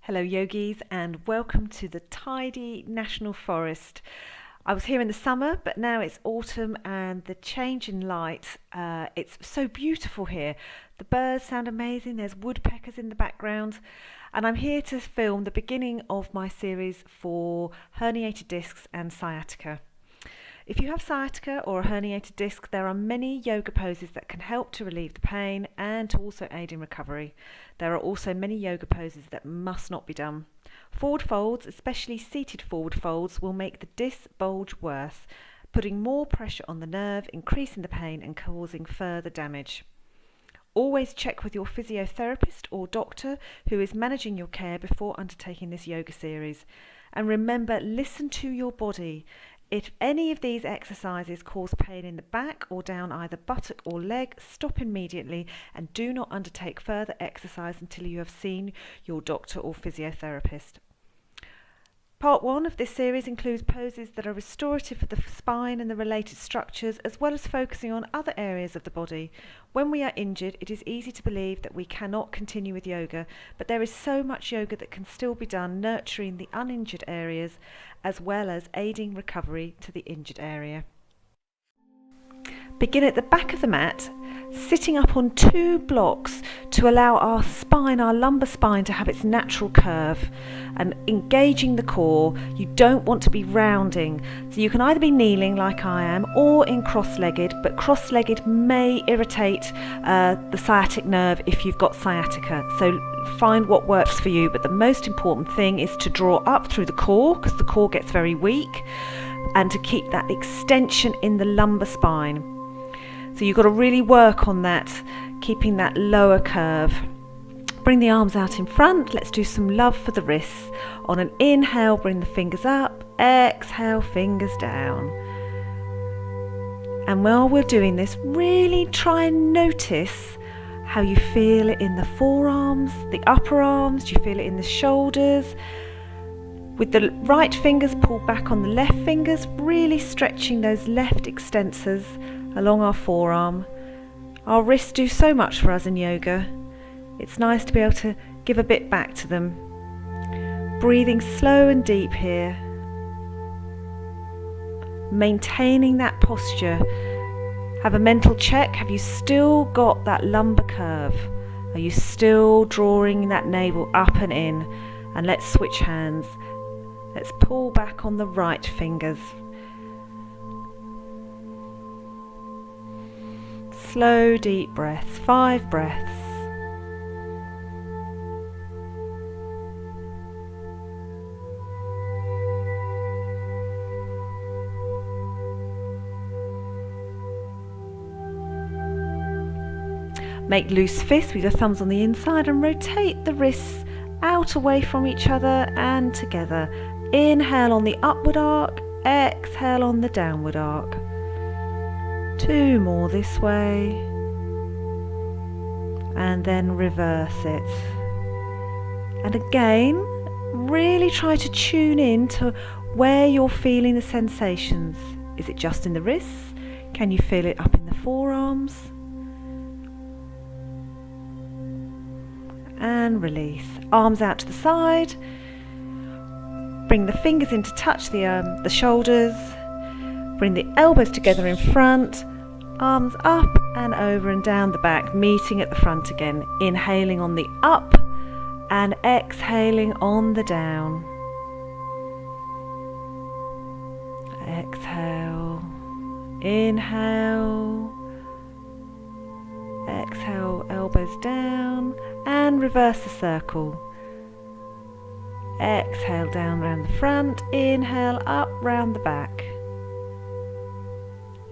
Hello yogis and welcome to the tidy national forest. I was here in the summer, but now it's autumn and the change in light, it's so beautiful here. The birds sound amazing, there's woodpeckers in the background, and I'm here to film the beginning of my series for herniated discs and sciatica. If you have sciatica or a herniated disc, there are many yoga poses that can help to relieve the pain and to also aid in recovery. There are also many yoga poses that must not be done. Forward folds, especially seated forward folds, will make the disc bulge worse, putting more pressure on the nerve, increasing the pain and causing further damage. Always check with your physiotherapist or doctor who is managing your care before undertaking this yoga series. And remember, listen to your body. If any of these exercises cause pain in the back or down either buttock or leg, stop immediately and do not undertake further exercise until you have seen your doctor or physiotherapist. Part 1 of this series includes poses that are restorative for the spine and the related structures, as well as focusing on other areas of the body. When we are injured, it is easy to believe that we cannot continue with yoga, but there is so much yoga that can still be done, nurturing the uninjured areas, as well as aiding recovery to the injured area. Begin at the back of the mat, sitting up on 2 blocks to allow our spine, our lumbar spine, to have its natural curve and engaging the core. You don't want to be rounding, so you can either be kneeling like I am or in cross-legged, but cross-legged may irritate the sciatic nerve if you've got sciatica, so find what works for you. But the most important thing is to draw up through the core, because the core gets very weak, and to keep that extension in the lumbar spine. So you've got to really work on that, keeping that lower curve. Bring the arms out in front. Let's do some love for the wrists. On an inhale, bring the fingers up. Exhale, fingers down. And while we're doing this, really try and notice how you feel it in the forearms, the upper arms. Do you feel it in the shoulders? With the right fingers, pull back on the left fingers, really stretching those left extensors along our forearm. Our wrists do so much for us in yoga. It's nice to be able to give a bit back to them. Breathing slow and deep here. Maintaining that posture. Have a mental check. Have you still got that lumbar curve? Are you still drawing that navel up and in? And let's switch hands. Let's pull back on the right fingers. Slow, deep breaths, 5 breaths. Make loose fists with your thumbs on the inside and rotate the wrists out away from each other and together. Inhale on the upward arc, exhale on the downward arc. 2 more this way, and then reverse it. And again, really try to tune in to where you're feeling the sensations. Is it just in the wrists? Can you feel it up in the forearms? And release. Arms out to the side. Bring the fingers in to touch the shoulders. Bring the elbows together in front. Arms up and over and down the back, meeting at the front again. Inhaling on the up and exhaling on the down. Exhale. Inhale. Exhale, elbows down and reverse the circle. Exhale down round the front. Inhale up round the back.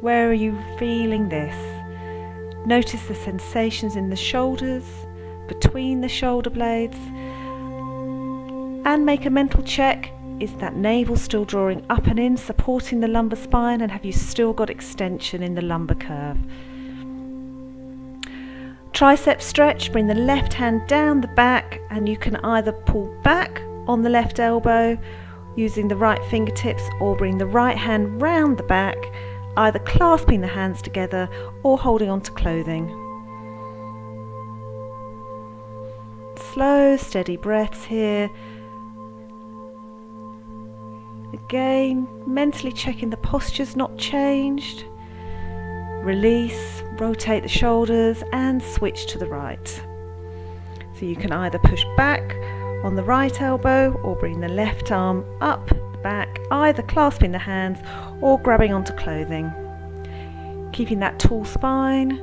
Where are you feeling this? Notice the sensations in the shoulders, between the shoulder blades, and make a mental check. Is that navel still drawing up and in, supporting the lumbar spine, and have you still got extension in the lumbar curve? Tricep stretch, bring the left hand down the back, and you can either pull back on the left elbow using the right fingertips or bring the right hand round the back, either clasping the hands together or holding on to clothing. Slow, steady breaths here. Again, mentally checking the posture's not changed. Release, rotate the shoulders and switch to the right. So you can either push back on the right elbow or bring the left arm up the back, either clasping the hands or grabbing onto clothing. Keeping that tall spine,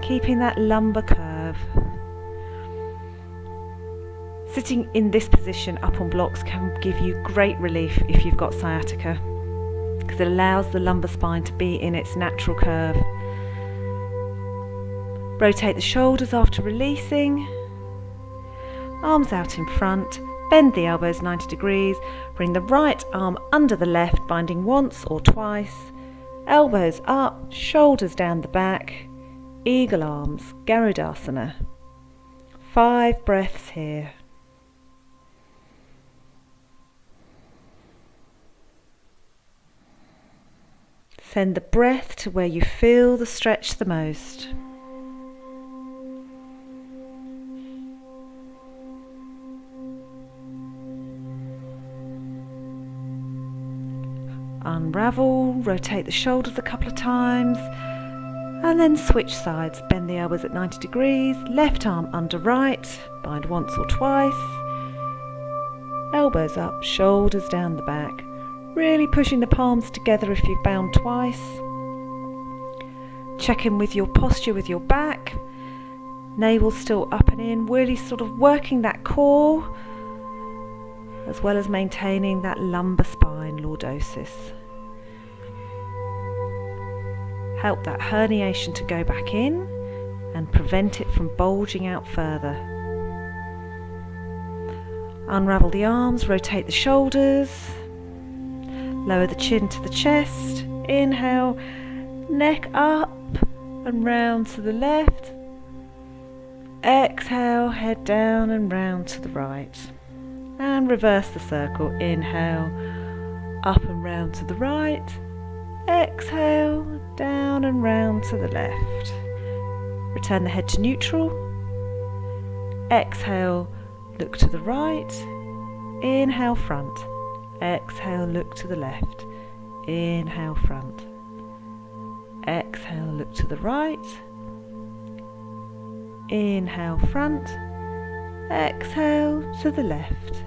keeping that lumbar curve. Sitting in this position up on blocks can give you great relief if you've got sciatica, because it allows the lumbar spine to be in its natural curve. Rotate the shoulders after releasing. Arms out in front. Bend the elbows 90 degrees. Bring the right arm under the left, binding once or twice. Elbows up, shoulders down the back. Eagle arms, Arsena. 5 breaths here. Send the breath to where you feel the stretch the most. Unravel, rotate the shoulders a couple of times, and then switch sides. Bend the elbows at 90 degrees, left arm under right, bind once or twice. Elbows up, shoulders down the back. Really pushing the palms together if you've bound twice. Check in with your posture with your back. Navel still up and in, really sort of working that core, as well as maintaining that lumbar spine lordosis. Help that herniation to go back in and prevent it from bulging out further. Unravel the arms, rotate the shoulders. Lower the chin to the chest. Inhale, neck up and round to the left. Exhale, head down and round to the right. And reverse the circle. Inhale, up and round to the right. Exhale, down and round to the left. Return the head to neutral. Exhale, look to the right. Inhale, front. Exhale, look to the left. Inhale, front. Exhale, look to the right. Inhale, front. Exhale to the left.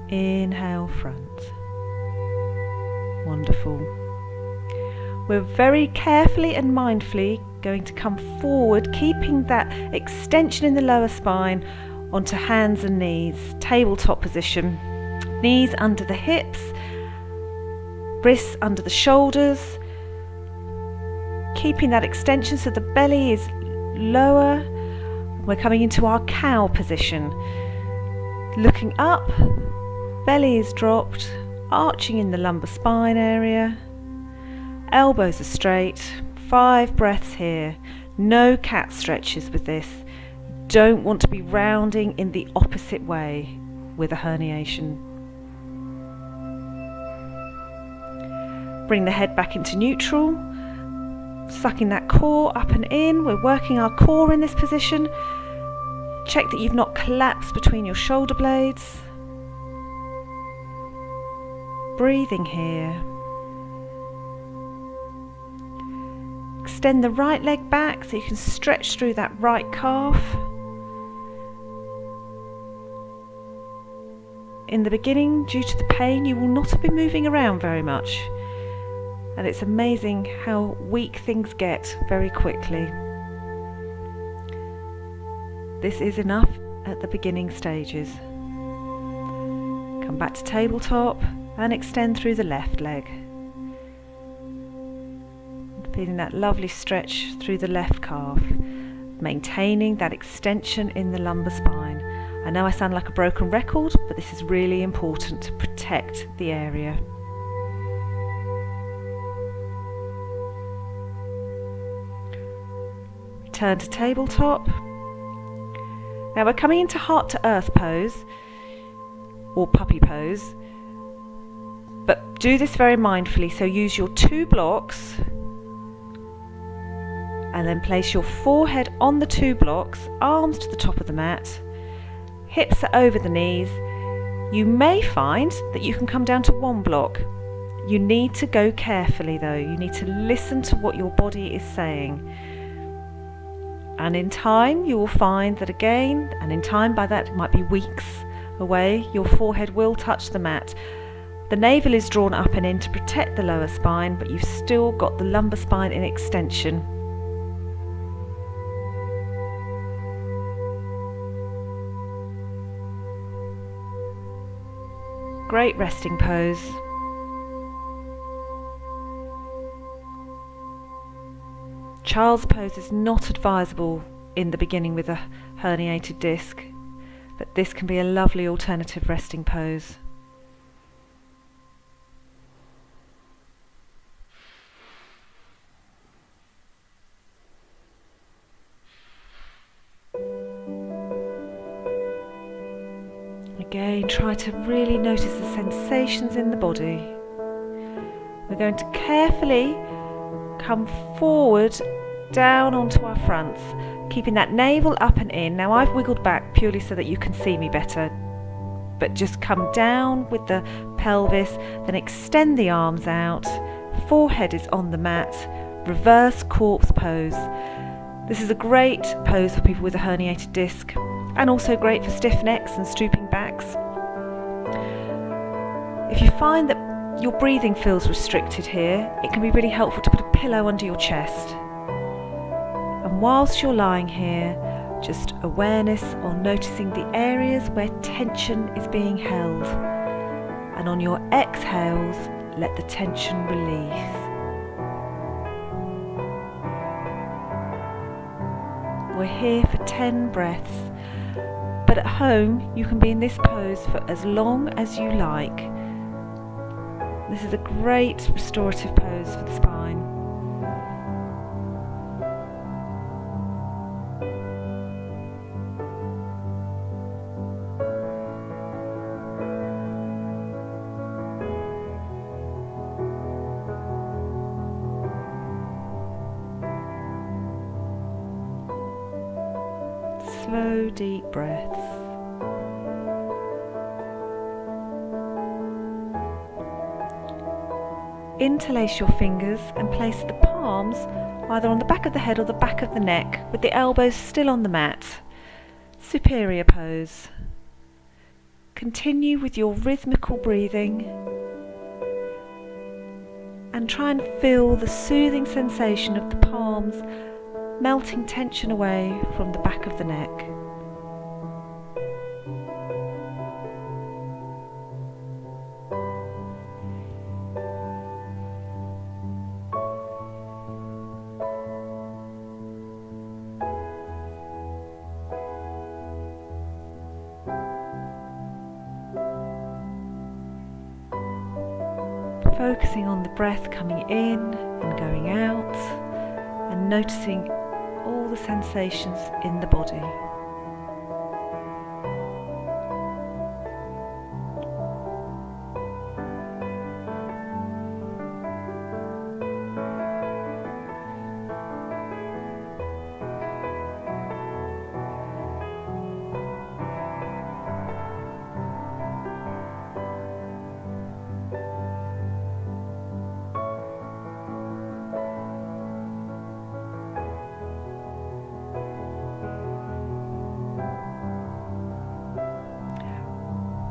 Inhale, front. Wonderful. We're very carefully and mindfully going to come forward, keeping that extension in the lower spine onto hands and knees. Tabletop position. Knees under the hips, wrists under the shoulders, keeping that extension so the belly is lower. We're coming into our cow position. Looking up, belly is dropped, arching in the lumbar spine area. Elbows are straight. 5 breaths here. No cat stretches with this. Don't want to be rounding in the opposite way with a herniation. Bring the head back into neutral, sucking that core up and in. We're working our core in this position. Check that you've not collapsed between your shoulder blades. Breathing here. Extend the right leg back so you can stretch through that right calf. In the beginning, due to the pain, you will not have been moving around very much. And it's amazing how weak things get very quickly. This is enough at the beginning stages. Come back to tabletop and extend through the left leg. Feeling that lovely stretch through the left calf, maintaining that extension in the lumbar spine. I know I sound like a broken record, but this is really important to protect the area. Turn to tabletop. Now we're coming into heart to earth pose or puppy pose, but do this very mindfully. So use your 2 blocks and then place your forehead on the 2 blocks, arms to the top of the mat, hips are over the knees. You may find that you can come down to 1 block. You need to go carefully though. You need to listen to what your body is saying. And in time you will find that again, and in time by that it might be weeks away, your forehead will touch the mat. The navel is drawn up and in to protect the lower spine, but you've still got the lumbar spine in extension. Great resting pose. Child's pose is not advisable in the beginning with a herniated disc, but this can be a lovely alternative resting pose. Again, try to really notice the sensations in the body. We're going to carefully come forward down onto our fronts, keeping that navel up and in. Now I've wiggled back purely so that you can see me better, but just come down with the pelvis, then extend the arms out, forehead is on the mat, reverse corpse pose. This is a great pose for people with a herniated disc, and also great for stiff necks and stooping backs. If you find that your breathing feels restricted here, it can be really helpful to put a pillow under your chest. And whilst you're lying here, just awareness on noticing the areas where tension is being held. And on your exhales, let the tension release. We're here for 10 breaths. But at home, you can be in this pose for as long as you like. This is a great restorative pose for the spine. Slow, deep breaths. Interlace your fingers and place the palms either on the back of the head or the back of the neck, with the elbows still on the mat. Superior pose. Continue with your rhythmical breathing and try and feel the soothing sensation of the palms melting tension away from the back of the neck. Focusing on the breath coming in and going out, and noticing all the sensations in the body.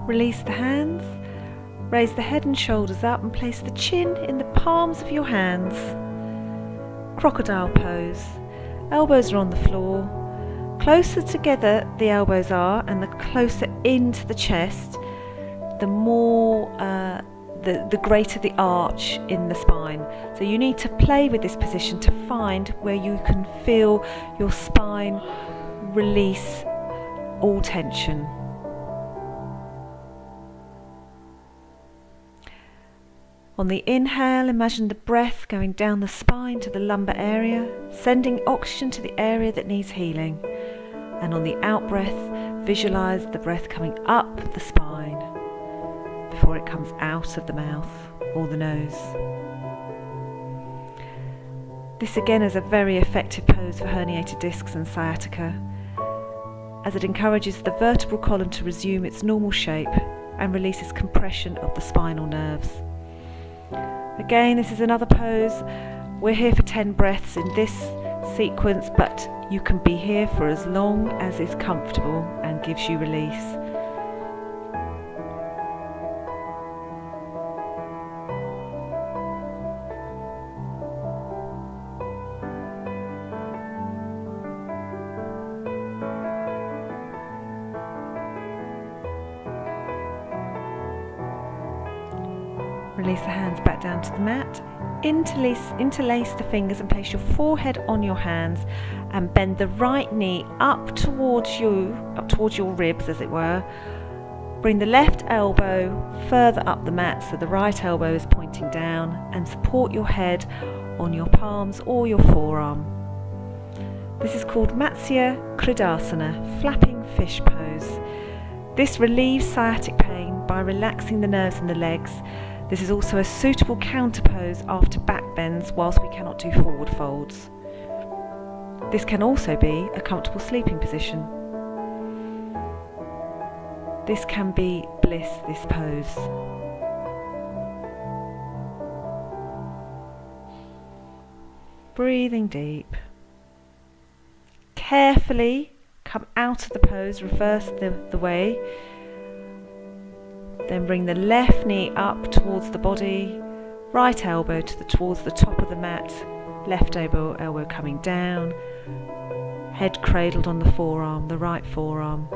Release the hands, raise the head and shoulders up and place the chin in the palms of your hands. Crocodile pose. Elbows are on the floor. Closer together the elbows are, and the closer into the chest, the more the greater the arch in the spine. So you need to play with this position to find where you can feel your spine release all tension. On the inhale, imagine the breath going down the spine to the lumbar area, sending oxygen to the area that needs healing. And on the out breath, visualize the breath coming up the spine before it comes out of the mouth or the nose. This again is a very effective pose for herniated discs and sciatica, as it encourages the vertebral column to resume its normal shape and releases compression of the spinal nerves. Again, this is another pose. We're here for 10 breaths in this sequence, but you can be here for as long as is comfortable and gives you release. Release the hands back down to the mat. Interlace the fingers and place your forehead on your hands and bend the right knee up towards your ribs, as it were. Bring the left elbow further up the mat so the right elbow is pointing down, and support your head on your palms or your forearm. This is called Matsya Kridasana, flapping fish pose. This relieves sciatic pain by relaxing the nerves in the legs. This is also a suitable counter pose after back bends whilst we cannot do forward folds. This can also be a comfortable sleeping position. This can be bliss, this pose. Breathing deep. Carefully come out of the pose, reverse the way. Then bring the left knee up towards the body, right elbow towards the top of the mat, left elbow coming down, head cradled on the forearm, the right forearm.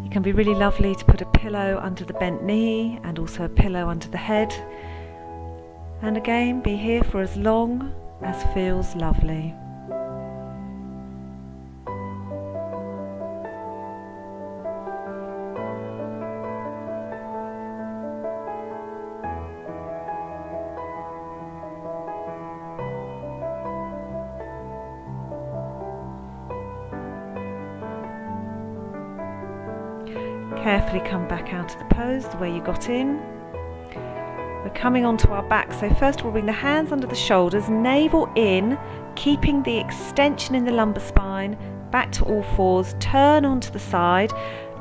It can be really lovely to put a pillow under the bent knee and also a pillow under the head. And again, be here for as long as feels lovely. Carefully come back out of the pose the way you got in. We're coming onto our back, so first we'll bring the hands under the shoulders, navel in, keeping the extension in the lumbar spine, back to all fours, turn onto the side,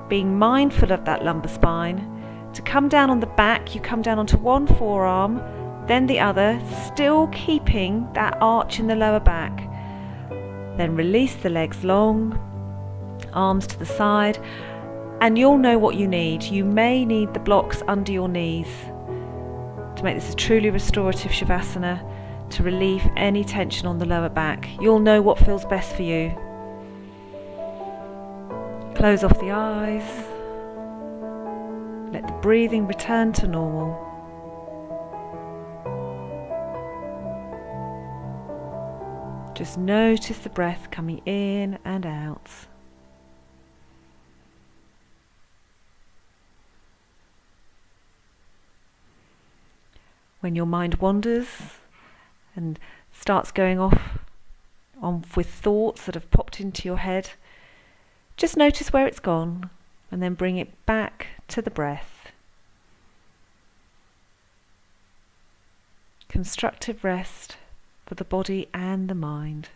being mindful of that lumbar spine. To come down on the back, you come down onto one forearm, then the other, still keeping that arch in the lower back. Then release the legs long, arms to the side. And you'll know what you need. You may need the blocks under your knees to make this a truly restorative Shavasana, to relieve any tension on the lower back. You'll know what feels best for you. Close off the eyes. Let the breathing return to normal. Just notice the breath coming in and out. When your mind wanders and starts going off with thoughts that have popped into your head, just notice where it's gone and then bring it back to the breath. Constructive rest for the body and the mind.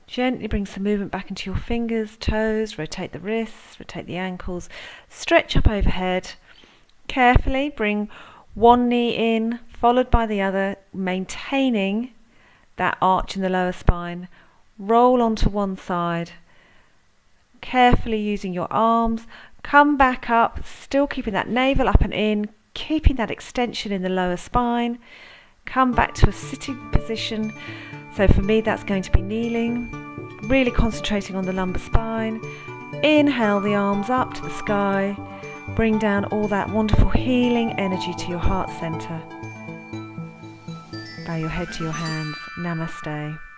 Gently bring some movement back into your fingers, toes, rotate the wrists, rotate the ankles, stretch up overhead. Carefully bring one knee in, followed by the other, maintaining that arch in the lower spine. Roll onto one side. Carefully using your arms, come back up, still keeping that navel up and in, keeping that extension in the lower spine. Come back to a sitting position. So for me, that's going to be kneeling, really concentrating on the lumbar spine. Inhale the arms up to the sky. Bring down all that wonderful healing energy to your heart center. Bow your head to your hands. Namaste.